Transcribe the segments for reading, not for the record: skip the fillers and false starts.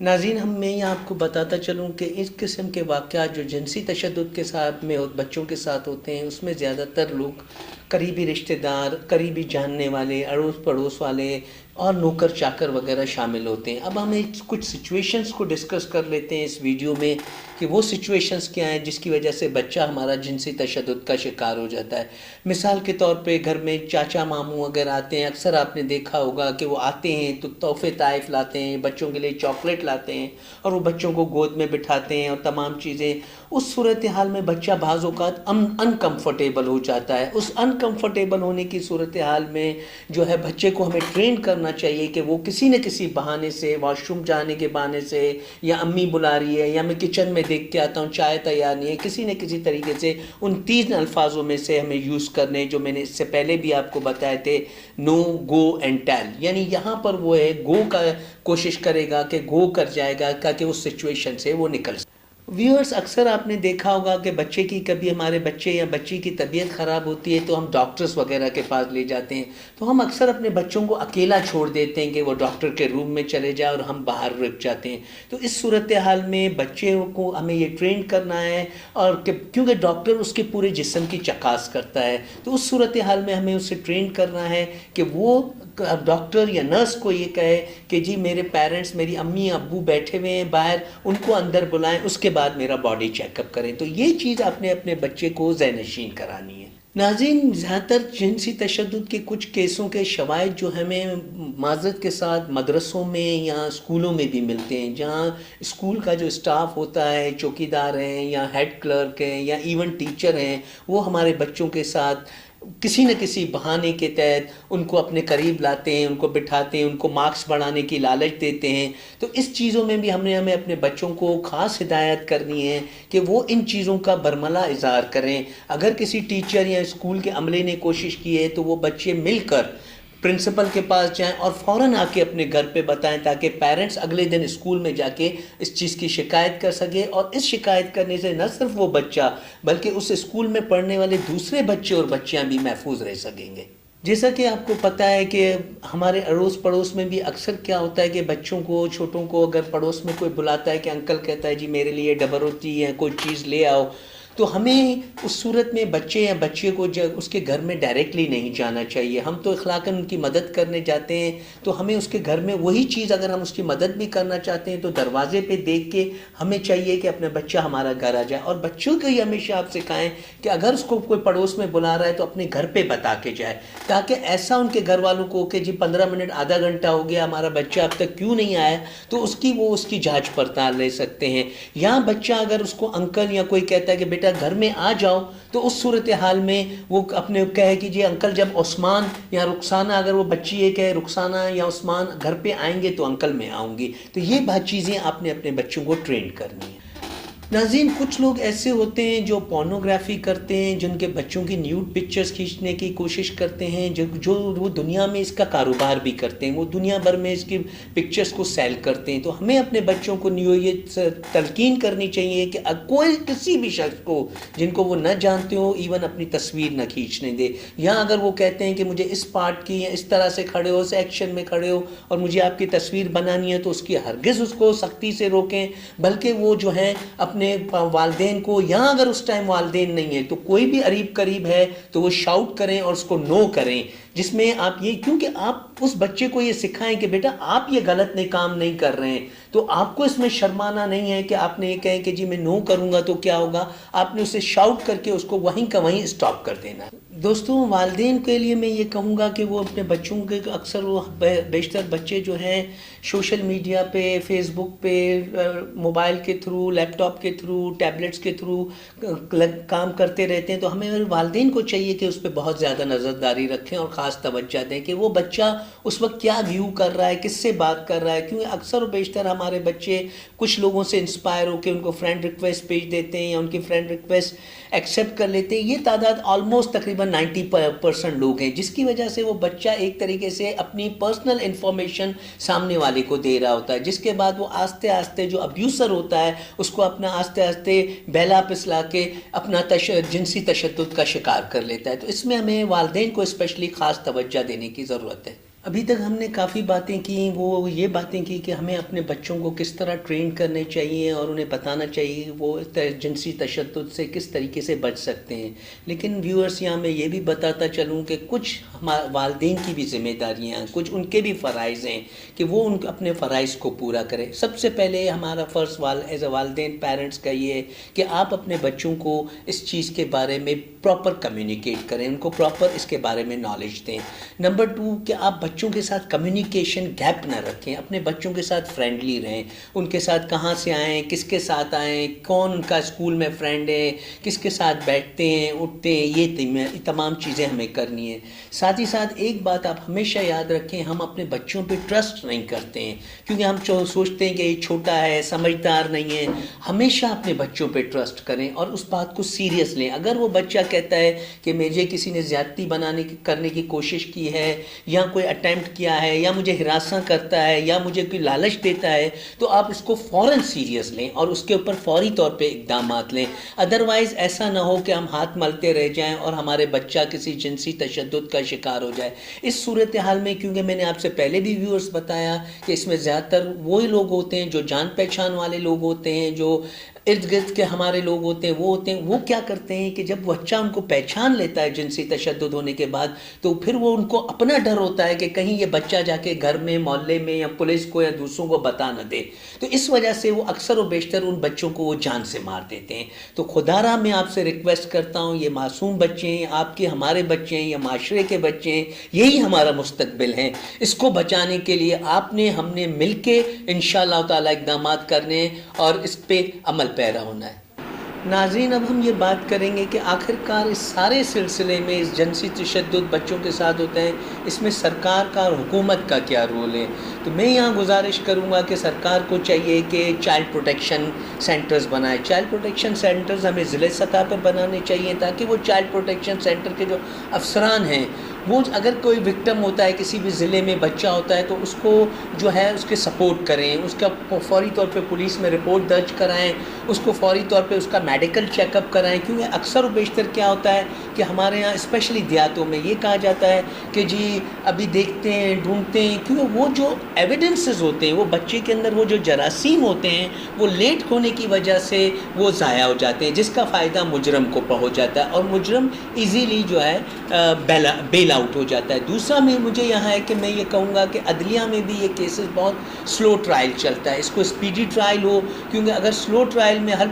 ناظرین، میں یہاں آپ کو بتاتا چلوں کہ اس قسم کے واقعات جو جنسی تشدد کے ساتھ میں بچوں کے ساتھ ہوتے ہیں، اس میں زیادہ تر لوگ قریبی رشتہ دار، قریبی جاننے والے، اڑوس پڑوس والے اور نوکر چاکر وغیرہ شامل ہوتے ہیں۔ اب ہم کچھ سچویشنز کو ڈسکس کر لیتے ہیں اس ویڈیو میں کہ وہ سچویشنز کیا ہیں جس کی وجہ سے بچہ ہمارا جنسی تشدد کا شکار ہو جاتا ہے۔ مثال کے طور پہ گھر میں چاچا ماموں اگر آتے ہیں، اکثر آپ نے دیکھا ہوگا کہ وہ آتے ہیں تو تحفے تحائف لاتے ہیں، بچوں کے لیے چاکلیٹ لاتے ہیں اور وہ بچوں کو گود میں بٹھاتے ہیں اور تمام چیزیں۔ اس صورتحال میں بچہ بعض اوقات انکمفرٹیبل ہو جاتا ہے۔ اس انکمفرٹیبل ہونے کی صورتحال میں جو ہے بچے کو ہمیں ٹرین کرنا چاہیے کہ وہ کسی نہ کسی بہانے سے، واش روم جانے کے بہانے سے، یا امی بلا رہی ہے، یا میں کچن میں دیکھ کے آتا ہوں چائے تیار نہیں ہے، کسی نہ کسی طریقے سے ان 3 الفاظوں میں سے ہمیں یوز کرنے، جو میں نے اس سے پہلے بھی آپ کو بتائے تھے، نو، گو اینڈ ٹیل۔ یعنی یہاں پر وہ ہے گو کا کوشش کرے گا کہ گو کر جائے گا تاکہ اس سچویشن سے وہ نکل سکے۔ ویورز، اکثر آپ نے دیکھا ہوگا کہ بچے کی کبھی ہمارے بچے یا بچی کی طبیعت خراب ہوتی ہے تو ہم ڈاکٹرز وغیرہ کے پاس لے جاتے ہیں، تو ہم اکثر اپنے بچوں کو اکیلا چھوڑ دیتے ہیں کہ وہ ڈاکٹر کے روم میں چلے جائے اور ہم باہر رک جاتے ہیں۔ تو اس صورتحال میں بچے کو ہمیں یہ ٹرین کرنا ہے، اور کیونکہ ڈاکٹر اس کے پورے جسم کی چکاس کرتا ہے، تو اس صورتحال میں ہمیں اسے ٹرین کرنا ہے کہ وہ ڈاکٹر یا نرس کو یہ کہے کہ جی میرے پیرنٹس، میری امی ابو بیٹھے ہوئے ہیں باہر، ان کو اندر بلائیں، اس کے بعد میرا باڈی چیک اپ کریں۔ تو یہ چیز آپ نے اپنے بچے کو ذہن نشین کرانی ہے۔ ناظرین، زیادہ تر جنسی تشدد کے کچھ کیسوں کے شواہد جو ہمیں معذرت کے ساتھ مدرسوں میں یا اسکولوں میں بھی ملتے ہیں، جہاں اسکول کا جو اسٹاف ہوتا ہے، چوکیدار ہیں یا ہیڈ کلرک ہیں یا ایون ٹیچر ہیں، وہ ہمارے بچوں کے ساتھ کسی نہ کسی بہانے کے تحت ان کو اپنے قریب لاتے ہیں، ان کو بٹھاتے ہیں، ان کو مارکس بڑھانے کی لالچ دیتے ہیں۔ تو اس چیزوں میں بھی ہمیں اپنے بچوں کو خاص ہدایت کرنی ہے کہ وہ ان چیزوں کا برملا اظہار کریں۔ اگر کسی ٹیچر یا اسکول کے عملے نے کوشش کی ہے تو وہ بچے مل کر پرنسپل کے پاس جائیں اور فوراً آ کے اپنے گھر پہ بتائیں، تاکہ پیرنٹس اگلے دن اسکول میں جا کے اس چیز کی شکایت کر سکے، اور اس شکایت کرنے سے نہ صرف وہ بچہ بلکہ اس اسکول میں پڑھنے والے دوسرے بچے اور بچیاں بھی محفوظ رہ سکیں گے۔ جیسا کہ آپ کو پتہ ہے کہ ہمارے اڑوس پڑوس میں بھی اکثر کیا ہوتا ہے کہ بچوں کو، چھوٹوں کو اگر پڑوس میں کوئی بلاتا ہے کہ انکل کہتا ہے جی میرے لیے ڈبل روٹی ہے، کوئی چیز لے آؤ، تو ہمیں اس صورت میں بچے یا بچے کو اس کے گھر میں ڈائریکٹلی نہیں جانا چاہیے۔ ہم تو اخلاقاً ان کی مدد کرنے جاتے ہیں، تو ہمیں اس کے گھر میں وہی چیز، اگر ہم اس کی مدد بھی کرنا چاہتے ہیں تو دروازے پہ دیکھ کے ہمیں چاہیے کہ اپنا بچہ ہمارا گھر آ جائے۔ اور بچوں کو یہ ہمیشہ آپ سکھائیں کہ اگر اس کو کوئی پڑوس میں بلا رہا ہے تو اپنے گھر پہ بتا کے جائے، تاکہ ایسا ان کے گھر والوں کو کہ جی 15 منٹ، آدھا گھنٹہ ہو گیا، ہمارا بچہ اب تک کیوں نہیں آیا، تو وہ اس کی جانچ پڑتال لے سکتے ہیں۔ یا بچہ اگر اس کو انکل یا کوئی کہتا ہے کہ بیٹا گھر میں آ جاؤ، تو اس صورتحال میں وہ اپنے کہے کہ جی انکل جب عثمان یا رخسانہ، اگر وہ بچی یہ کہے رخسانہ یا عثمان گھر پہ آئیں گے تو انکل میں آؤں گی۔ تو یہ چیزیں آپ نے اپنے بچوں کو ٹرین کرنی ہے۔ ناظرین، کچھ لوگ ایسے ہوتے ہیں جو پورنوگرافی کرتے ہیں، جن کے بچوں کی نیوڈ پکچرز کھینچنے کی کوشش کرتے ہیں، جو وہ دنیا میں اس کا کاروبار بھی کرتے ہیں، وہ دنیا بھر میں اس کی پکچرز کو سیل کرتے ہیں۔ تو ہمیں اپنے بچوں کو یہ تلقین کرنی چاہیے کہ کوئی کسی بھی شخص کو جن کو وہ نہ جانتے ہو ایون اپنی تصویر نہ کھینچنے دے، یا اگر وہ کہتے ہیں کہ مجھے اس پارٹ کی یا اس طرح سے کھڑے ہو، اس ایکشن میں کھڑے ہو اور مجھے آپ کی تصویر بنانی ہے، تو اس کی ہرگز اس کو سختی سے روکیں، بلکہ وہ جو ہیں اپنے والدین کو، یا اگر اس ٹائم والدین نہیں ہے تو کوئی بھی قریب ہے تو وہ شاؤٹ کریں اور اس کو نو کریں، جس میں آپ یہ، کیونکہ آپ اس بچے کو یہ سکھائیں کہ بیٹا آپ یہ غلط کام نہیں کر رہے ہیں، تو آپ کو اس میں شرمانا نہیں ہے کہ آپ نے یہ کہیں کہ جی میں نو کروں گا تو کیا ہوگا، آپ نے اسے شاؤٹ کر کے اس کو وہیں کا وہیں اسٹاپ کر دینا ہے۔ دوستوں، والدین کے لیے میں یہ کہوں گا کہ وہ اپنے بچوں کے، اکثر وہ بیشتر بچے جو ہیں سوشل میڈیا پہ، فیس بک پہ، موبائل کے تھرو، لیپ ٹاپ کے تھرو، ٹیبلٹس کے تھرو کام کرتے رہتے ہیں، تو ہمیں والدین کو چاہیے کہ اس پہ بہت زیادہ نظرداری رکھیں اور خاص توجہ دیں کہ وہ بچہ اس وقت کیا ویو کر رہا ہے، کس سے بات کر رہا ہے، کیونکہ اکثر و بیشتر ہمارے بچے کچھ لوگوں سے انسپائر ہو کے ان کو فرینڈ ریکویسٹ بھیج دیتے ہیں یا ان کی فرینڈ ریکویسٹ ایکسیپٹ کر لیتے ہیں۔ یہ تعداد آلموسٹ تقریباً 90% لوگ ہیں، جس کی وجہ سے وہ بچہ ایک طریقے سے اپنی پرسنل انفارمیشن سامنے والے کو دے رہا ہوتا ہے، جس کے بعد وہ آہستہ آہستہ جو ابیوسر ہوتا ہے اس کو اپنا آہستہ آہستہ بہلا پسلا کے اپنا جنسی تشدد کا شکار کر لیتا ہے۔ تو اس میں ہمیں والدین کو اسپیشلی خاص توجہ دینے کی ضرورت ہے۔ ابھی تک ہم نے کافی باتیں کی، وہ یہ باتیں کی کہ ہمیں اپنے بچوں کو کس طرح ٹرین کرنے چاہیے اور انہیں بتانا چاہیے وہ جنسی تشدد سے کس طریقے سے بچ سکتے ہیں، لیکن ویورز یہاں میں یہ بھی بتاتا چلوں کہ کچھ والدین کی بھی ذمہ داریاں ہیں، کچھ ان کے بھی فرائض ہیں کہ وہ ان اپنے فرائض کو پورا کریں۔ سب سے پہلے ہمارا فرض ایز اے والدین پیرنٹس کا یہ ہے کہ آپ اپنے بچوں کو اس چیز کے بارے میں پراپر کمیونیکیٹ کریں، ان کو پراپر اس کے بارے میں نالج دیں۔ نمبر 2 کہ آپ بچوں کے ساتھ کمیونیکیشن گیپ نہ رکھیں، اپنے بچوں کے ساتھ فرینڈلی رہیں، ان کے ساتھ کہاں سے آئیں، کس کے ساتھ آئیں، کون ان کا اسکول میں فرینڈ ہے، کس کے ساتھ بیٹھتے ہیں اٹھتے ہیں، یہ تمام چیزیں ہمیں کرنی ہیں۔ ساتھ ہی ساتھ ایک بات آپ ہمیشہ یاد رکھیں، ہم اپنے بچوں پہ ٹرسٹ نہیں کرتے ہیں کیونکہ ہم سوچتے ہیں کہ یہ چھوٹا ہے، سمجھدار نہیں ہے۔ ہمیشہ اپنے بچوں پہ ٹرسٹ کریں اور اس بات کو سیریس لیں۔ اگر وہ بچہ کہتا ہے کہ مجھے کسی نے زیادتی کرنے کی کوشش کی ہے یا کوئی اٹیمپٹ کیا ہے یا مجھے ہراساں کرتا ہے یا مجھے کوئی لالچ دیتا ہے، تو آپ اس کو فوراً سیریس لیں اور اس کے اوپر فوری طور پہ اقدامات لیں۔ ادروائز ایسا نہ ہو کہ ہم ہاتھ ملتے رہ جائیں اور ہمارے بچہ کسی جنسی تشدد کا شکار ہو جائے۔ اس صورتحال میں کیونکہ میں نے آپ سے پہلے بھی ویورز بتایا کہ اس میں زیادہ تر وہی لوگ ہوتے ہیں جو جان پہچان والے لوگ ہوتے ہیں، جو ارد گرد کے ہمارے لوگ ہوتے ہیں، وہ کیا کرتے ہیں کہ جب بچہ ان کو پہچان لیتا ہے جنسی تشدد ہونے کے بعد، تو پھر وہ ان کو اپنا ڈر ہوتا ہے کہ کہیں یہ بچہ جا کے گھر میں، محلے میں یا پولیس کو یا دوسروں کو بتا نہ دے، تو اس وجہ سے وہ اکثر و بیشتر ان بچوں کو وہ جان سے مار دیتے ہیں۔ تو خدا را میں آپ سے ریکویسٹ کرتا ہوں، یہ معصوم بچے ہیں، آپ کے ہمارے بچے ہیں یا معاشرے کے بچے ہیں، یہی ہمارا مستقبل ہے۔ اس کو بچانے کے لیے ہم نے مل کے انشاءاللہ تعالی اقدامات کرنے ہیں اور اس پہ عمل پیرا ہونا ہے۔ ناظرین، اب ہم یہ بات کریں گے کہ آخرکار اس سارے سلسلے میں اس جنسی تشدد بچوں کے ساتھ ہوتا ہے، اس میں سرکار کا اور حکومت کا کیا رول ہے۔ تو میں یہاں گزارش کروں گا کہ سرکار کو چاہیے کہ چائلڈ پروٹیکشن سینٹرز بنائے۔ چائلڈ پروٹیکشن سینٹرز ہمیں ضلع سطح پر بنانے چاہیے تاکہ وہ چائلڈ پروٹیکشن سینٹر کے جو افسران ہیں، وہ اگر کوئی وکٹم ہوتا ہے، کسی بھی ضلع میں بچہ ہوتا ہے، تو اس کو جو ہے اس کے سپورٹ کریں، اس کا فوری طور پہ پولیس میں رپورٹ درج کرائیں، اس کو فوری طور پہ اس کا میڈیکل چیک اپ کرائیں، کیونکہ اکثر و بیشتر کیا ہوتا ہے کہ ہمارے یہاں اسپیشلی دیہاتوں میں یہ کہا جاتا ہے کہ جی ابھی دیکھتے ہیں، ڈھونڈتے ہیں، کیونکہ وہ جو ایویڈنسز ہوتے ہیں، وہ بچے کے اندر وہ جو جراثیم ہوتے ہیں، وہ لیٹ ہونے کی وجہ سے وہ ضائع ہو جاتے ہیں، جس کا فائدہ مجرم کو پہنچ جاتا ہے اور مجرم ایزیلی جو ہے بیل آؤٹ ہو جاتا ہے۔ دوسرا مجھے یہاں ہے کہ میں یہ کہوں گا کہ عدلیہ میں بھی یہ کیسز بہت سلو ٹرائل چلتا ہے، اس کو اسپیڈی ٹرائل ہو، کیونکہ اگر سلو ٹرائل میں ہر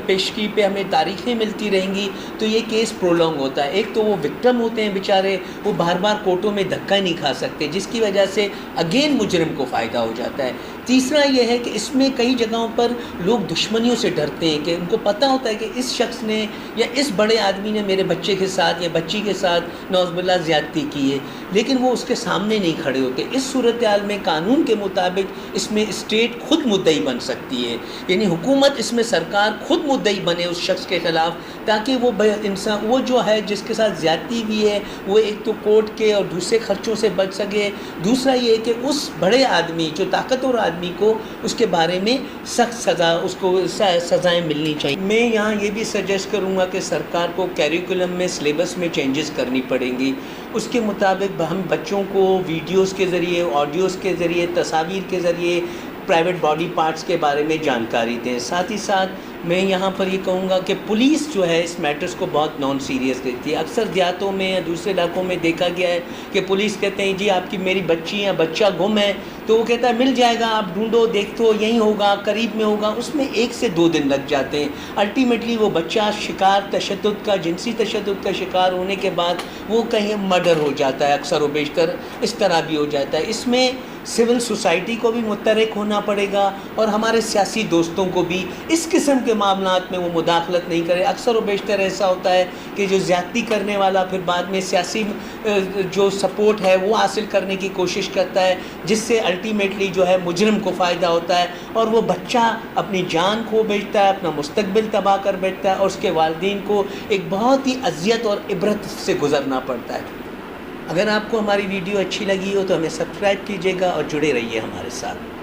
پیشگی پہ ہمیں تاریخیں ملتی رہیں گی تو یہ کیس پرولونگ ہوتا ہے۔ ایک تو وہ وکٹم ہوتے ہیں بیچارے، وہ بار بار کورٹوں میں دھکا نہیں کھا سکتے، جس کی وجہ سے اگین مجرم کو فائدہ ہو جاتا ہے۔ تیسرا یہ ہے کہ اس میں کئی جگہوں پر لوگ دشمنیوں سے ڈرتے ہیں کہ ان کو پتہ ہوتا ہے کہ اس شخص نے یا اس بڑے آدمی نے میرے بچے کے ساتھ یا بچی کے ساتھ نعوذ باللہ زیادتی کی ہے، لیکن وہ اس کے سامنے نہیں کھڑے ہوتے۔ اس صورتحال میں قانون کے مطابق اس میں اسٹیٹ خود مدعی بن سکتی ہے، یعنی حکومت اس میں سرکار خود مدعی بنے اس شخص کے خلاف، تاکہ وہ جو ہے جس کے ساتھ زیادتی بھی ہے وہ ایک تو کورٹ کے اور دوسرے خرچوں سے بچ سکے، دوسرا یہ کہ اس بڑے آدمی جو طاقتور آدمی کو اس کے بارے میں سخت سزا، اس کو سزائیں ملنی چاہیے۔ میں یہاں یہ بھی سجیسٹ کروں گا کہ سرکار کو کیریکولم میں سلیبس میں چینجز کرنی پڑیں گی، اس کے مطابق ہم بچوں کو ویڈیوز کے ذریعے، آڈیوز کے ذریعے، تصاویر کے ذریعے پرائیویٹ باڈی پارٹس کے بارے میں جانکاری دیں۔ ساتھ ہی ساتھ میں یہاں پر یہ کہوں گا کہ پولیس جو ہے اس میٹرز کو بہت نان سیریس لیتی ہے۔ اکثر دیہاتوں میں یا دوسرے علاقوں میں دیکھا گیا ہے کہ پولیس کہتے ہیں جی آپ کی میری بچی یا بچہ گم ہے، تو وہ کہتا ہے مل جائے گا، آپ ڈھونڈو، دیکھو، یہیں ہوگا، قریب میں ہوگا، اس میں 1 سے 2 دن لگ جاتے ہیں۔ الٹیمیٹلی وہ بچہ تشدد کا، جنسی تشدد کا شکار ہونے کے بعد وہ کہیں مرڈر ہو جاتا ہے، اکثر و بیشتر اس طرح بھی ہو جاتا ہے۔ اس میں سول سوسائٹی کو بھی متحرک ہونا پڑے گا اور ہمارے سیاسی دوستوں کو بھی اس قسم کے معاملات میں وہ مداخلت نہیں کرے۔ اکثر و بیشتر ایسا ہوتا ہے کہ جو زیادتی کرنے والا پھر بعد میں سیاسی جو سپورٹ ہے وہ حاصل کرنے کی کوشش کرتا ہے، جس سے الٹیمیٹلی جو ہے مجرم کو فائدہ ہوتا ہے اور وہ بچہ اپنی جان کھو بیٹھتا ہے، اپنا مستقبل تباہ کر بیٹھتا ہے اور اس کے والدین کو ایک بہت ہی اذیت اور عبرت سے گزرنا پڑتا ہے۔ اگر آپ کو ہماری ویڈیو اچھی لگی ہو تو ہمیں سبسکرائب کیجیے گا اور جڑے رہیے ہمارے ساتھ۔